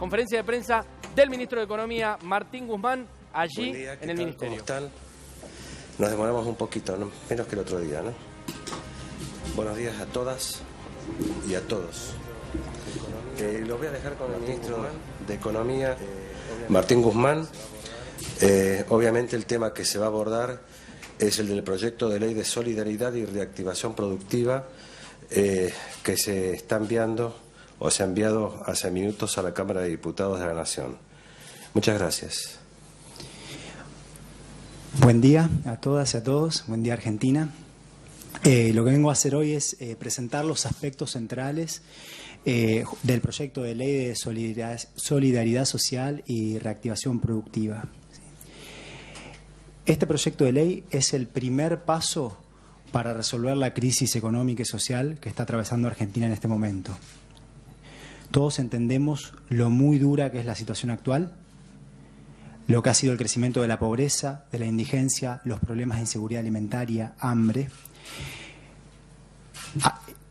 Conferencia de prensa del ministro de Economía, Martín Guzmán, allí en el ministerio. ¿Cómo están? Nos demoramos un poquito, ¿no? Menos que el otro día, ¿no? Buenos días a todas y a todos. Lo voy a dejar con el ministro de Economía, Martín Guzmán. Obviamente el tema que se va a abordar es el del proyecto de ley de solidaridad y reactivación productiva que se está enviando o se ha enviado hace minutos a la Cámara de Diputados de la Nación. Muchas gracias. Buen día a todas y a todos. Buen día, Argentina. Lo que vengo a hacer hoy es presentar los aspectos centrales del proyecto de ley de solidaridad social y reactivación productiva. Este proyecto de ley es el primer paso para resolver la crisis económica y social que está atravesando Argentina en este momento. Todos entendemos lo muy dura que es la situación actual, lo que ha sido el crecimiento de la pobreza, de la indigencia, los problemas de inseguridad alimentaria, hambre.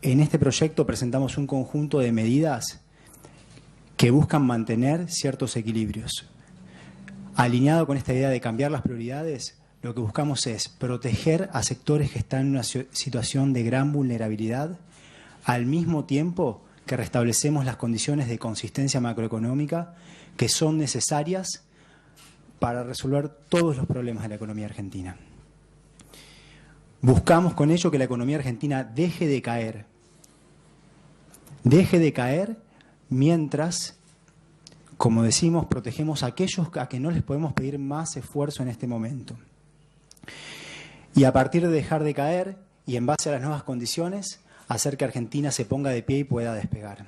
En este proyecto presentamos un conjunto de medidas que buscan mantener ciertos equilibrios. Alineado con esta idea de cambiar las prioridades, lo que buscamos es proteger a sectores que están en una situación de gran vulnerabilidad, al mismo tiempo que restablecemos las condiciones de consistencia macroeconómica que son necesarias para resolver todos los problemas de la economía argentina. Buscamos con ello que la economía argentina deje de caer mientras, como decimos, protegemos a aquellos a que no les podemos pedir más esfuerzo en este momento. Y a partir de dejar de caer y en base a las nuevas condiciones, hacer que Argentina se ponga de pie y pueda despegar.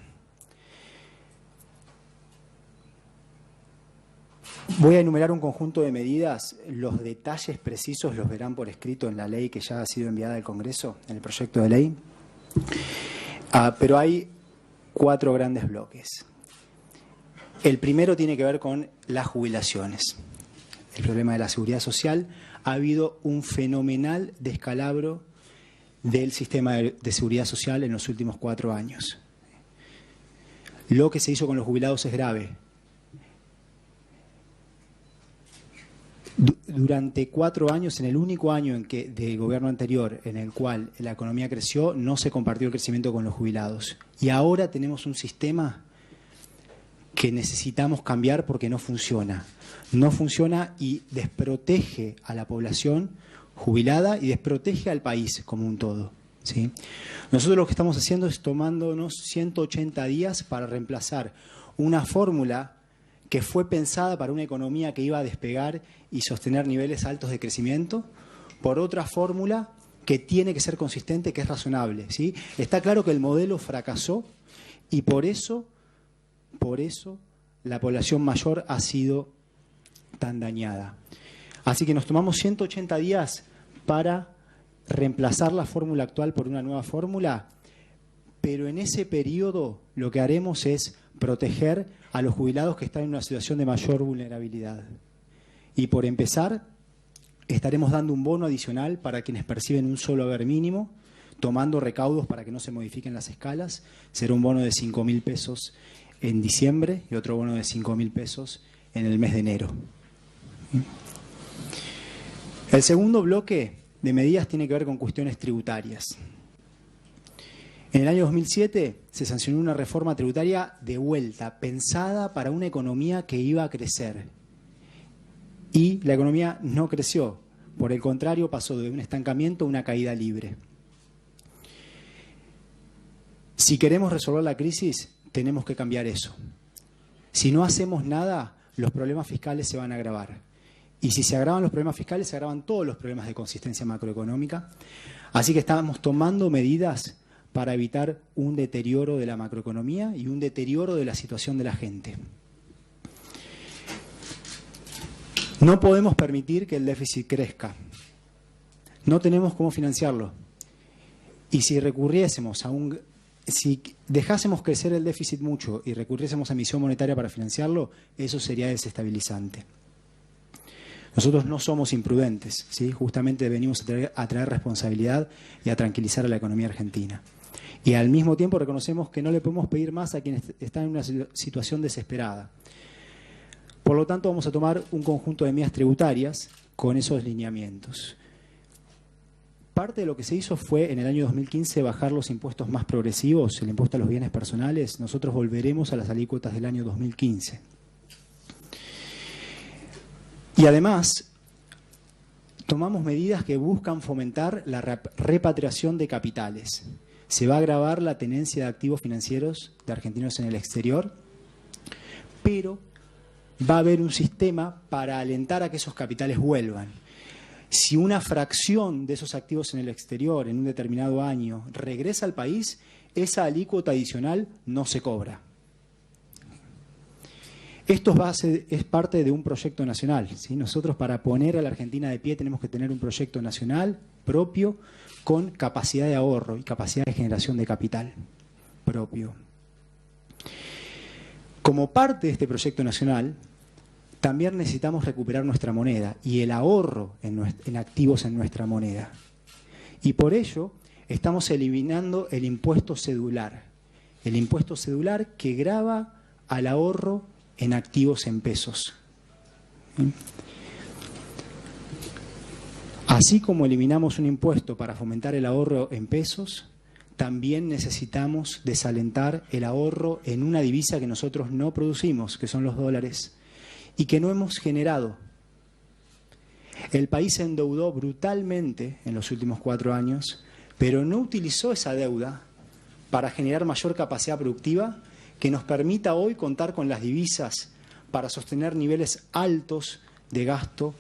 Voy a enumerar un conjunto de medidas. Los detalles precisos los verán por escrito en la ley que ya ha sido enviada al Congreso, en el proyecto de ley. Pero hay 4 grandes bloques. El primero tiene que ver con las jubilaciones. El problema de la seguridad social. Ha habido un fenomenal descalabro del sistema de seguridad social en los últimos 4 años. Lo que se hizo con los jubilados es grave. Durante 4 años, en el único año del gobierno anterior en el cual la economía creció, no se compartió el crecimiento con los jubilados. Y ahora tenemos un sistema que necesitamos cambiar porque no funciona. No funciona y desprotege a la población jubilada y desprotege al país como un todo, ¿sí? Nosotros lo que estamos haciendo es tomándonos 180 días para reemplazar una fórmula que fue pensada para una economía que iba a despegar y sostener niveles altos de crecimiento por otra fórmula que tiene que ser consistente, que es razonable, ¿sí? Está claro que el modelo fracasó y por eso la población mayor ha sido tan dañada. Así que nos tomamos 180 días para reemplazar la fórmula actual por una nueva fórmula, pero en ese periodo lo que haremos es proteger a los jubilados que están en una situación de mayor vulnerabilidad. Y por empezar, estaremos dando un bono adicional para quienes perciben un solo haber mínimo, tomando recaudos para que no se modifiquen las escalas. Será un bono de 5.000 pesos en diciembre y otro bono de 5.000 pesos en el mes de enero. El segundo bloque de medidas tiene que ver con cuestiones tributarias. En el año 2007 se sancionó una reforma tributaria de vuelta, pensada para una economía que iba a crecer. Y la economía no creció. Por el contrario, pasó de un estancamiento a una caída libre. Si queremos resolver la crisis, tenemos que cambiar eso. Si no hacemos nada, los problemas fiscales se van a agravar. Y si se agravan los problemas fiscales, se agravan todos los problemas de consistencia macroeconómica. Así que estamos tomando medidas para evitar un deterioro de la macroeconomía y un deterioro de la situación de la gente. No podemos permitir que el déficit crezca. No tenemos cómo financiarlo. Y si dejásemos crecer el déficit mucho y recurriésemos a emisión monetaria para financiarlo, eso sería desestabilizante. Nosotros no somos imprudentes, ¿sí? Justamente venimos a traer responsabilidad y a tranquilizar a la economía argentina. Y al mismo tiempo reconocemos que no le podemos pedir más a quienes están en una situación desesperada. Por lo tanto, vamos a tomar un conjunto de medidas tributarias con esos lineamientos. Parte de lo que se hizo fue, en el año 2015, bajar los impuestos más progresivos, el impuesto a los bienes personales. Nosotros volveremos a las alícuotas del año 2015. Y además, tomamos medidas que buscan fomentar la repatriación de capitales. Se va a agravar la tenencia de activos financieros de argentinos en el exterior, pero va a haber un sistema para alentar a que esos capitales vuelvan. Si una fracción de esos activos en el exterior en un determinado año regresa al país, esa alícuota adicional no se cobra. Esto es parte de un proyecto nacional, ¿sí? Nosotros, para poner a la Argentina de pie, tenemos que tener un proyecto nacional propio con capacidad de ahorro y capacidad de generación de capital propio. Como parte de este proyecto nacional, también necesitamos recuperar nuestra moneda y el ahorro en activos en nuestra moneda. Y por ello estamos eliminando el impuesto cedular. El impuesto cedular que grava al ahorro en activos en pesos. Así como eliminamos un impuesto para fomentar el ahorro en pesos, también necesitamos desalentar el ahorro en una divisa que nosotros no producimos, que son los dólares, y que no hemos generado. El país se endeudó brutalmente en los últimos 4 años, pero no utilizó esa deuda para generar mayor capacidad productiva que nos permita hoy contar con las divisas para sostener niveles altos de gasto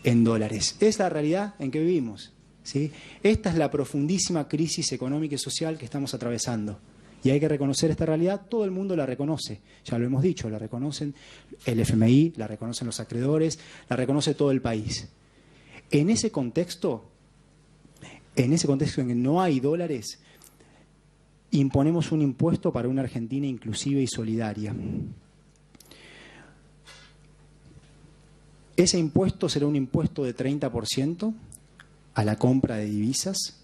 en dólares. Es la realidad en que vivimos, ¿sí? Esta es la profundísima crisis económica y social que estamos atravesando. Y hay que reconocer esta realidad, todo el mundo la reconoce, ya lo hemos dicho, la reconocen el FMI, la reconocen los acreedores, la reconoce todo el país. En ese contexto en que no hay dólares, imponemos un impuesto para una Argentina inclusiva y solidaria. Ese impuesto será un impuesto de 30% a la compra de divisas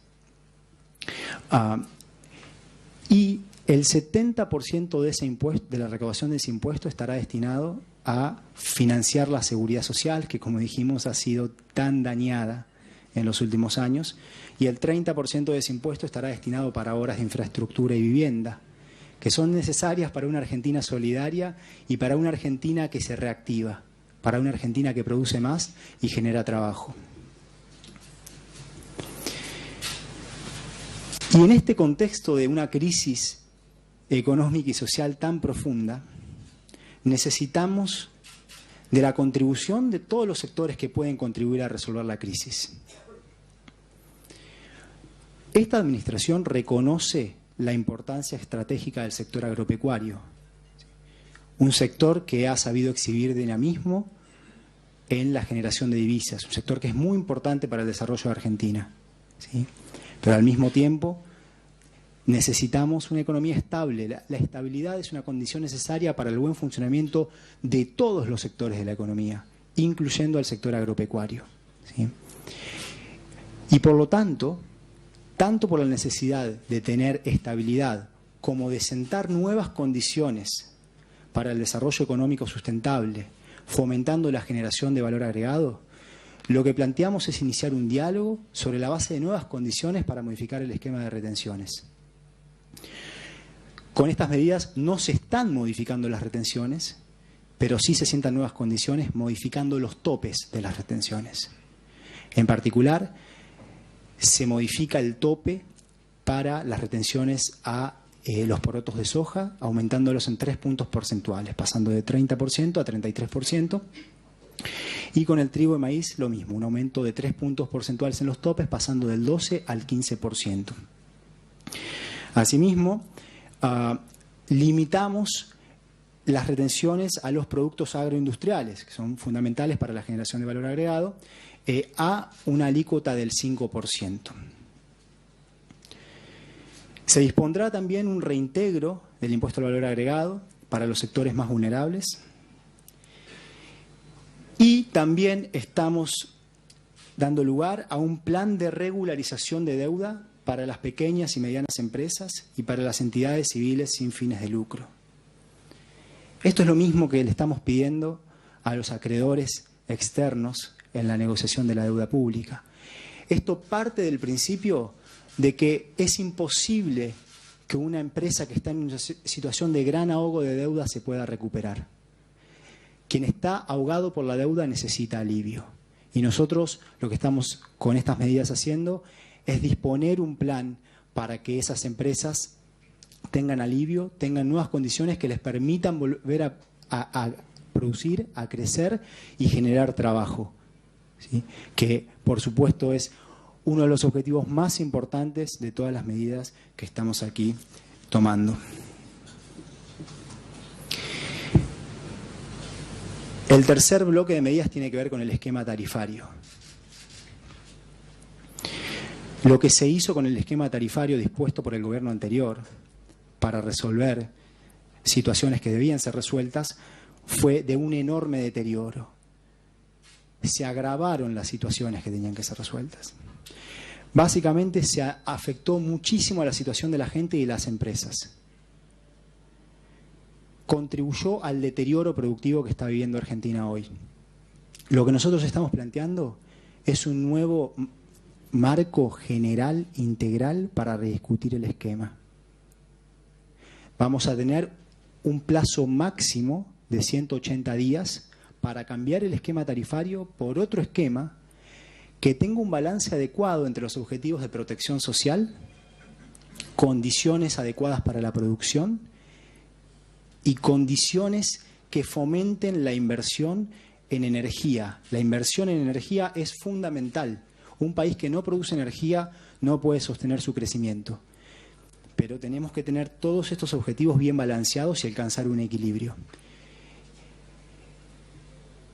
y el 70% de ese impuesto, de la recaudación de ese impuesto, estará destinado a financiar la seguridad social, que, como dijimos, ha sido tan dañada en los últimos años, y el 30% de ese impuesto estará destinado para obras de infraestructura y vivienda, que son necesarias para una Argentina solidaria y para una Argentina que se reactiva, para una Argentina que produce más y genera trabajo. Y en este contexto de una crisis económica y social tan profunda, necesitamos de la contribución de todos los sectores que pueden contribuir a resolver la crisis. Esta administración reconoce la importancia estratégica del sector agropecuario, un sector que ha sabido exhibir dinamismo en la generación de divisas, un sector que es muy importante para el desarrollo de Argentina, ¿sí? Pero al mismo tiempo necesitamos una economía estable. La estabilidad es una condición necesaria para el buen funcionamiento de todos los sectores de la economía, incluyendo al sector agropecuario, ¿sí? Y por lo tanto por la necesidad de tener estabilidad como de sentar nuevas condiciones para el desarrollo económico sustentable, fomentando la generación de valor agregado, lo que planteamos es iniciar un diálogo sobre la base de nuevas condiciones para modificar el esquema de retenciones. Con estas medidas no se están modificando las retenciones, pero sí se sientan nuevas condiciones modificando los topes de las retenciones. En particular, se modifica el tope para las retenciones a los porotos de soja, aumentándolos en 3 puntos porcentuales, pasando de 30% a 33%. Y con el trigo de maíz lo mismo, un aumento de 3 puntos porcentuales en los topes, pasando del 12 al 15%. Asimismo, limitamos las retenciones a los productos agroindustriales, que son fundamentales para la generación de valor agregado, a una alícuota del 5%. Se dispondrá también un reintegro del impuesto al valor agregado para los sectores más vulnerables. Y también estamos dando lugar a un plan de regularización de deuda para las pequeñas y medianas empresas y para las entidades civiles sin fines de lucro. Esto es lo mismo que le estamos pidiendo a los acreedores externos en la negociación de la deuda pública. Esto parte del principio de que es imposible que una empresa que está en una situación de gran ahogo de deuda se pueda recuperar. Quien está ahogado por la deuda necesita alivio. Y nosotros lo que estamos con estas medidas haciendo es disponer un plan para que esas empresas tengan alivio, tengan nuevas condiciones que les permitan volver a producir, a crecer y generar trabajo, ¿sí? Que por supuesto es uno de los objetivos más importantes de todas las medidas que estamos aquí tomando. El tercer bloque de medidas tiene que ver con el esquema tarifario. Lo que se hizo con el esquema tarifario dispuesto por el gobierno anterior para resolver situaciones que debían ser resueltas fue de un enorme deterioro. Se agravaron las situaciones que tenían que ser resueltas. Básicamente se afectó muchísimo a la situación de la gente y de las empresas. Contribuyó al deterioro productivo que está viviendo Argentina hoy. Lo que nosotros estamos planteando es un nuevo marco general, integral, para rediscutir el esquema. Vamos a tener un plazo máximo de 180 días para cambiar el esquema tarifario por otro esquema que tenga un balance adecuado entre los objetivos de protección social, condiciones adecuadas para la producción y condiciones que fomenten la inversión en energía. La inversión en energía es fundamental. Un país que no produce energía no puede sostener su crecimiento. Pero tenemos que tener todos estos objetivos bien balanceados y alcanzar un equilibrio.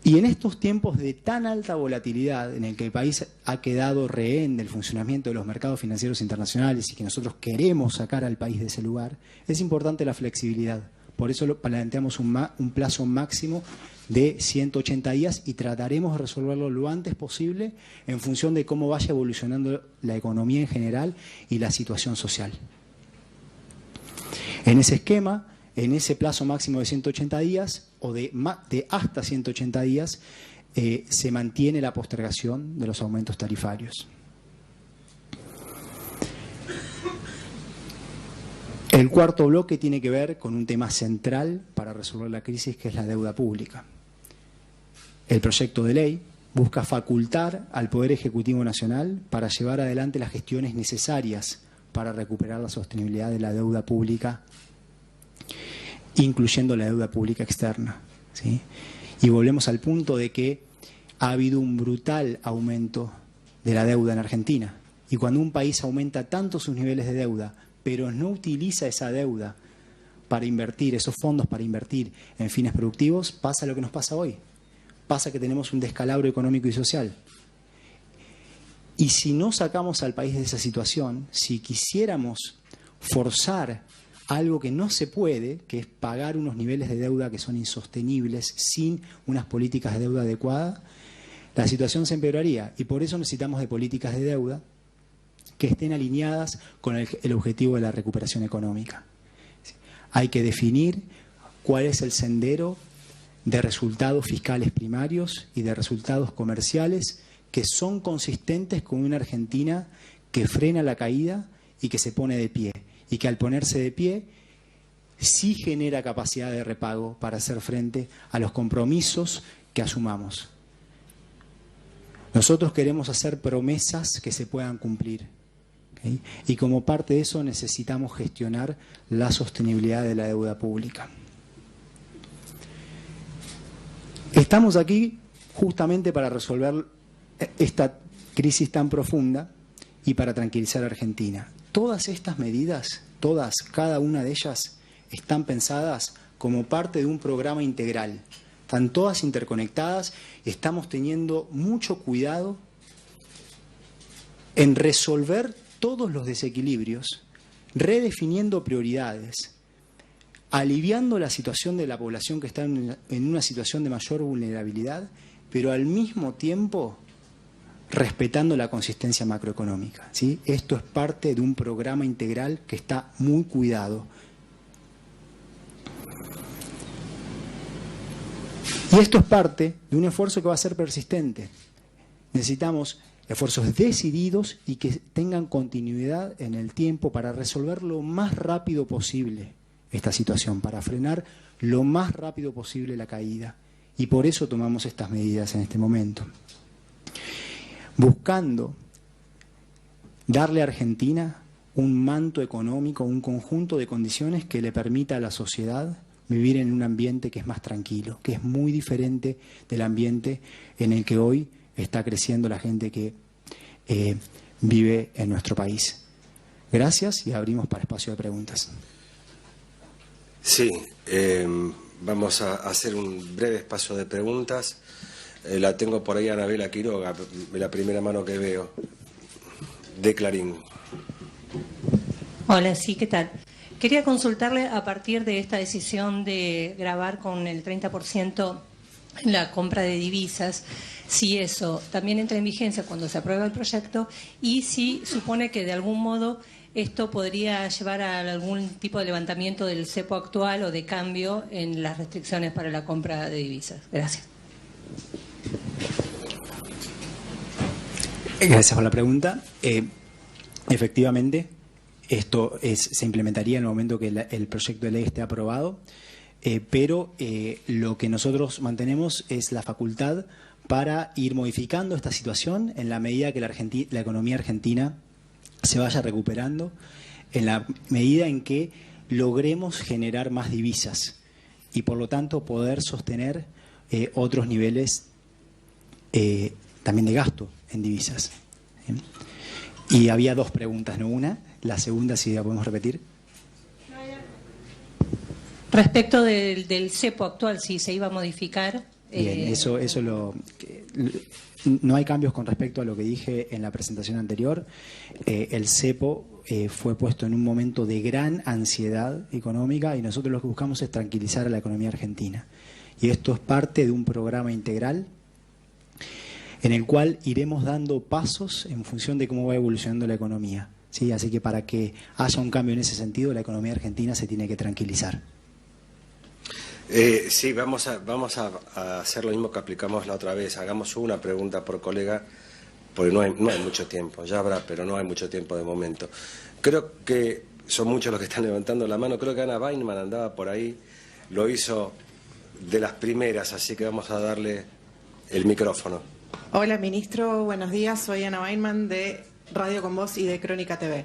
Y en estos tiempos de tan alta volatilidad, en el que el país ha quedado rehén del funcionamiento de los mercados financieros internacionales y que nosotros queremos sacar al país de ese lugar, es importante la flexibilidad. Por eso planteamos un plazo máximo de 180 días y trataremos de resolverlo lo antes posible en función de cómo vaya evolucionando la economía en general y la situación social. En ese esquema, en ese plazo máximo de 180 días o de hasta 180 días, se mantiene la postergación de los aumentos tarifarios. El cuarto bloque tiene que ver con un tema central para resolver la crisis, que es la deuda pública. El proyecto de ley busca facultar al Poder Ejecutivo Nacional para llevar adelante las gestiones necesarias para recuperar la sostenibilidad de la deuda pública, incluyendo la deuda pública externa, ¿sí? Y volvemos al punto de que ha habido un brutal aumento de la deuda en Argentina. Y cuando un país aumenta tanto sus niveles de deuda, pero no utiliza esa deuda para invertir, esos fondos para invertir en fines productivos, pasa lo que nos pasa hoy. Pasa que tenemos un descalabro económico y social. Y si no sacamos al país de esa situación, si quisiéramos forzar algo que no se puede, que es pagar unos niveles de deuda que son insostenibles sin unas políticas de deuda adecuadas, la situación se empeoraría. Y por eso necesitamos de políticas de deuda que estén alineadas con el objetivo de la recuperación económica. Hay que definir cuál es el sendero de resultados fiscales primarios y de resultados comerciales que son consistentes con una Argentina que frena la caída y que se pone de pie. Y que al ponerse de pie sí genera capacidad de repago para hacer frente a los compromisos que asumamos. Nosotros queremos hacer promesas que se puedan cumplir, ¿okay? Y como parte de eso necesitamos gestionar la sostenibilidad de la deuda pública. Estamos aquí justamente para resolver esta crisis tan profunda y para tranquilizar a Argentina. Todas estas medidas, cada una de ellas, están pensadas como parte de un programa integral. Están todas interconectadas y estamos teniendo mucho cuidado en resolver todos los desequilibrios, redefiniendo prioridades, aliviando la situación de la población que está en una situación de mayor vulnerabilidad, pero al mismo tiempo respetando la consistencia macroeconómica, ¿sí? Esto es parte de un programa integral que está muy cuidado. Y esto es parte de un esfuerzo que va a ser persistente. Necesitamos esfuerzos decididos y que tengan continuidad en el tiempo para resolver lo más rápido posible esta situación, para frenar lo más rápido posible la caída. Y por eso tomamos estas medidas en este momento, buscando darle a Argentina un manto económico, un conjunto de condiciones que le permita a la sociedad vivir en un ambiente que es más tranquilo, que es muy diferente del ambiente en el que hoy está creciendo la gente que vive en nuestro país. Gracias y abrimos para espacio de preguntas. Sí, vamos a hacer un breve espacio de preguntas. La tengo por ahí a Anabela Quiroga, la primera mano que veo, de Clarín. Hola, sí, ¿qué tal? Quería consultarle a partir de esta decisión de gravar con el 30% la compra de divisas, si eso también entra en vigencia cuando se aprueba el proyecto y si supone que de algún modo esto podría llevar a algún tipo de levantamiento del cepo actual o de cambio en las restricciones para la compra de divisas. Gracias. Gracias por la pregunta. Efectivamente, esto se implementaría en el momento que el proyecto de ley esté aprobado, pero lo que nosotros mantenemos es la facultad para ir modificando esta situación en la medida que la economía argentina se vaya recuperando, en la medida en que logremos generar más divisas y por lo tanto poder sostener otros niveles también de gasto en divisas. Y había dos preguntas, ¿no? Una, la segunda, si la podemos repetir. Respecto del cepo actual, si se iba a modificar. Bien, no hay cambios con respecto a lo que dije en la presentación anterior. El cepo fue puesto en un momento de gran ansiedad económica y nosotros lo que buscamos es tranquilizar a la economía argentina. Y esto es parte de un programa integral en el cual iremos dando pasos en función de cómo va evolucionando la economía, ¿sí? Así que para que haya un cambio en ese sentido, la economía argentina se tiene que tranquilizar. Sí, vamos a hacer lo mismo que aplicamos la otra vez. Hagamos una pregunta por colega, porque no hay mucho tiempo. Ya habrá, pero no hay mucho tiempo de momento. Creo que son muchos los que están levantando la mano. Creo que Ana Weinman andaba por ahí. Lo hizo de las primeras, así que vamos a darle el micrófono. Hola, ministro. Buenos días. Soy Ana Weinman de Radio Con Voz y de Crónica TV.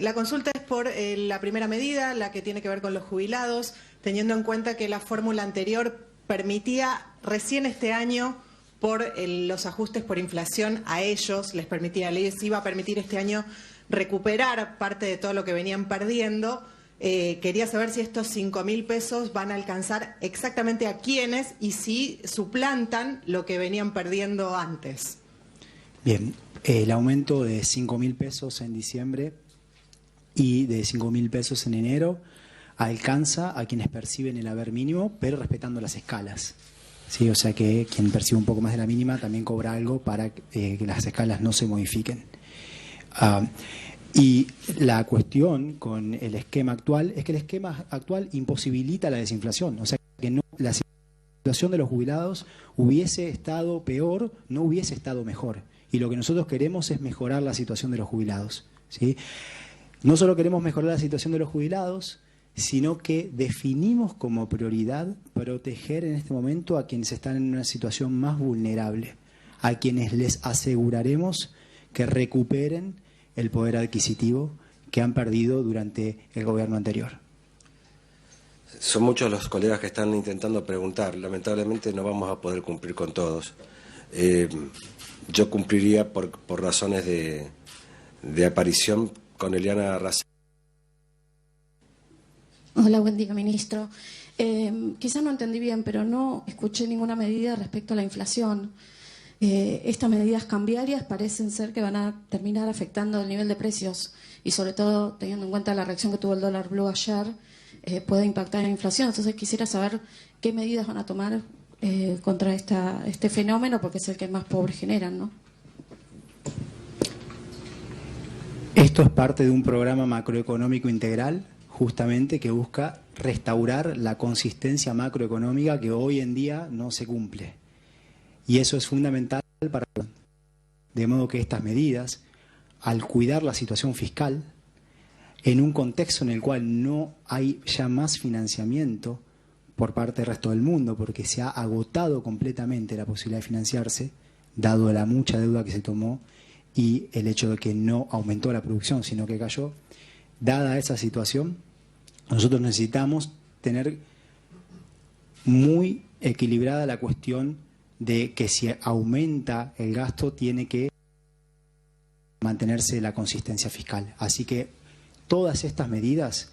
La consulta es por la primera medida, la que tiene que ver con los jubilados, teniendo en cuenta que la fórmula anterior permitía recién este año, por los ajustes por inflación, a ellos les iba a permitir este año recuperar parte de todo lo que venían perdiendo. Quería saber si estos 5.000 pesos van a alcanzar exactamente a quiénes y si suplantan lo que venían perdiendo antes. Bien, el aumento de 5.000 pesos en diciembre y de 5.000 pesos en enero alcanza a quienes perciben el haber mínimo, pero respetando las escalas. Sí, o sea que quien percibe un poco más de la mínima también cobra algo para que las escalas no se modifiquen. Y la cuestión con el esquema actual es que el esquema actual imposibilita la desinflación. O sea que no, la situación de los jubilados hubiese estado peor, no hubiese estado mejor. Y lo que nosotros queremos es mejorar la situación de los jubilados, ¿sí? No solo queremos mejorar la situación de los jubilados, sino que definimos como prioridad proteger en este momento a quienes están en una situación más vulnerable, a quienes les aseguraremos que recuperen el poder adquisitivo que han perdido durante el gobierno anterior. Son muchos los colegas que están intentando preguntar. Lamentablemente no vamos a poder cumplir con todos. Yo cumpliría por razones de aparición con Eliana Arrasate. Hola, buen día, ministro. Quizás no entendí bien, pero no escuché ninguna medida respecto a la inflación. Estas medidas cambiarias parecen ser que van a terminar afectando el nivel de precios y sobre todo teniendo en cuenta la reacción que tuvo el dólar blue ayer, puede impactar en la inflación. Entonces quisiera saber qué medidas van a tomar contra este fenómeno, porque es el que más pobres generan, ¿no? Esto es parte de un programa macroeconómico integral, justamente, que busca restaurar la consistencia macroeconómica que hoy en día no se cumple. Y eso es fundamental para... De modo que estas medidas, al cuidar la situación fiscal, en un contexto en el cual no hay ya más financiamiento por parte del resto del mundo, porque se ha agotado completamente la posibilidad de financiarse, dado la mucha deuda que se tomó y el hecho de que no aumentó la producción, sino que cayó. Dada esa situación, nosotros necesitamos tener muy equilibrada la cuestión de que si aumenta el gasto tiene que mantenerse la consistencia fiscal. Así que todas estas medidas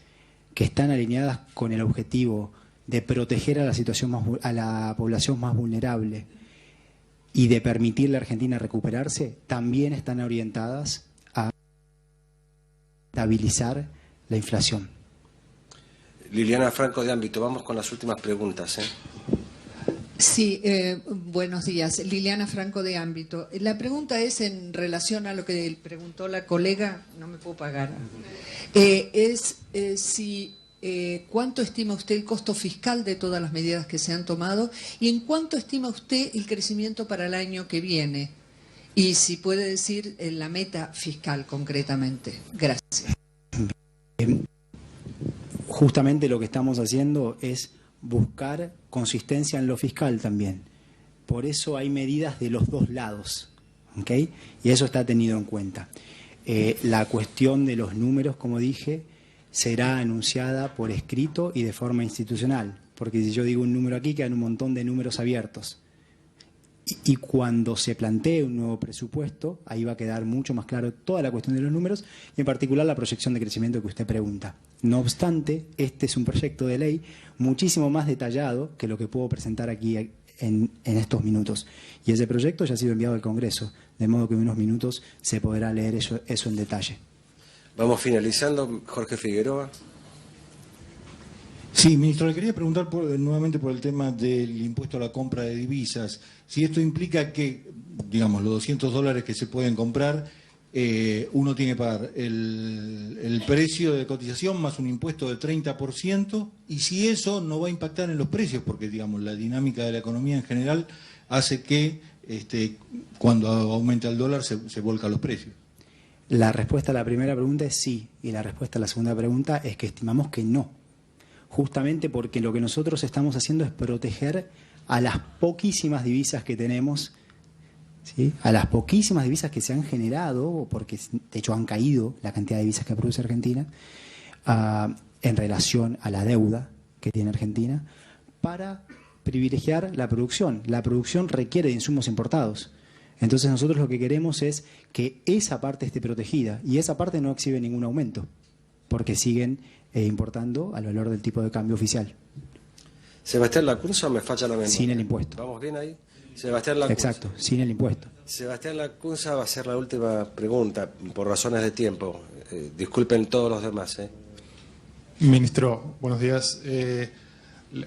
que están alineadas con el objetivo de proteger a la población más vulnerable y de permitirle a Argentina recuperarse, también están orientadas a estabilizar la inflación. Liliana Franco de Ámbito, vamos con las últimas preguntas. Sí, buenos días. Liliana Franco de Ámbito. La pregunta es en relación a lo que preguntó la colega, no me puedo pagar, ¿cuánto estima usted el costo fiscal de todas las medidas que se han tomado y en cuánto estima usted el crecimiento para el año que viene? Y si puede decir la meta fiscal concretamente. Gracias. Justamente lo que estamos haciendo es buscar consistencia en lo fiscal también. Por eso hay medidas de los dos lados, ¿ok? Y eso está tenido en cuenta. La cuestión de los números, como dije, será anunciada por escrito y de forma institucional, porque si yo digo un número aquí, quedan un montón de números abiertos. Y cuando se plantee un nuevo presupuesto, ahí va a quedar mucho más claro toda la cuestión de los números y en particular la proyección de crecimiento que usted pregunta. No obstante, este es un proyecto de ley muchísimo más detallado que lo que puedo presentar aquí en estos minutos. Y ese proyecto ya ha sido enviado al Congreso, de modo que en unos minutos se podrá leer eso en detalle. Vamos finalizando. Jorge Figueroa. Sí, ministro, le quería preguntar nuevamente por el tema del impuesto a la compra de divisas. Si esto implica que, digamos, los $200 que se pueden comprar, uno tiene que pagar el precio de cotización más un impuesto del 30%, y si eso no va a impactar en los precios, porque, digamos, la dinámica de la economía en general hace que cuando aumenta el dólar se volcan los precios. La respuesta a la primera pregunta es sí, y la respuesta a la segunda pregunta es que estimamos que no. Justamente porque lo que nosotros estamos haciendo es proteger a las poquísimas divisas que tenemos, ¿sí? A las poquísimas divisas que se han generado, porque de hecho han caído la cantidad de divisas que produce Argentina, en relación a la deuda que tiene Argentina, para privilegiar la producción. La producción requiere de insumos importados. Entonces nosotros lo que queremos es que esa parte esté protegida, y esa parte no exhibe ningún aumento, porque siguen importando al valor del tipo de cambio oficial. Sebastián Lacunza, me falla la memoria. Sin el impuesto. ¿Vamos bien ahí? Sebastián Lacunza. Exacto, sin el impuesto. Sebastián Lacunza va a ser la última pregunta, por razones de tiempo. Disculpen todos los demás. Ministro, buenos días.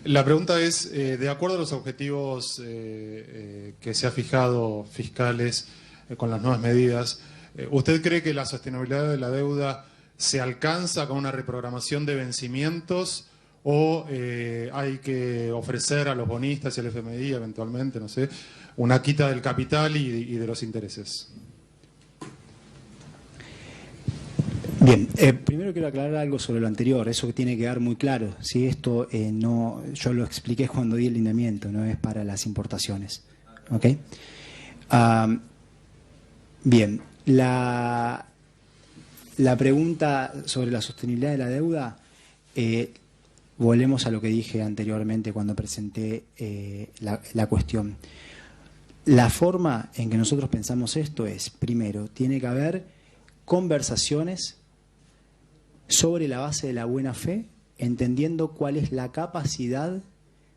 La pregunta es, de acuerdo a los objetivos que se ha fijado fiscales con las nuevas medidas, ¿usted cree que la sostenibilidad de la deuda se alcanza con una reprogramación de vencimientos o hay que ofrecer a los bonistas y al FMI eventualmente, no sé, una quita del capital y de los intereses? Bien, primero quiero aclarar algo sobre lo anterior, eso que tiene que quedar muy claro. Si esto no, yo lo expliqué cuando di el lineamiento, no es para las importaciones. ¿Ok? Bien, la pregunta sobre la sostenibilidad de la deuda, volvemos a lo que dije anteriormente cuando presenté la cuestión. La forma en que nosotros pensamos esto es, primero, tiene que haber conversaciones sobre la base de la buena fe, entendiendo cuál es la capacidad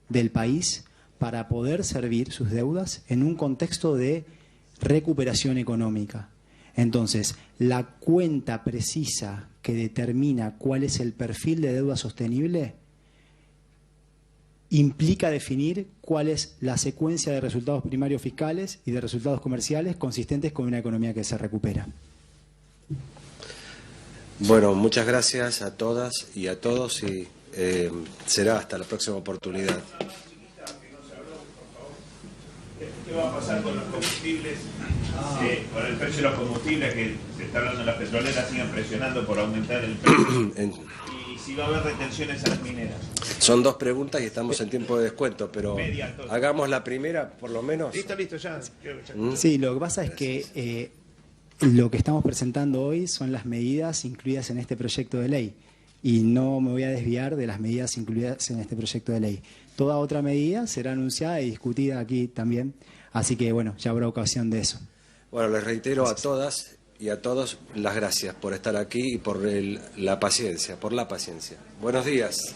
del país para poder servir sus deudas en un contexto de recuperación económica. Entonces, la cuenta precisa que determina cuál es el perfil de deuda sostenible implica definir cuál es la secuencia de resultados primarios fiscales y de resultados comerciales consistentes con una economía que se recupera. Bueno, muchas gracias a todas y a todos y será hasta la próxima oportunidad. ¿Qué va a pasar con los combustibles? Con el precio de los combustibles, que se está hablando en las petroleras, siguen presionando por aumentar el precio. Y si va a haber retenciones a las mineras. Son dos preguntas y estamos en tiempo de descuento, pero hagamos la primera, por lo menos. Listo, ya. Sí, lo que pasa es que lo que estamos presentando hoy son las medidas incluidas en este proyecto de ley y no me voy a desviar de las medidas incluidas en este proyecto de ley. Toda otra medida será anunciada y discutida aquí también, así que bueno, ya habrá ocasión de eso. Bueno, les reitero a todas y a todos las gracias por estar aquí y por la paciencia, Buenos días.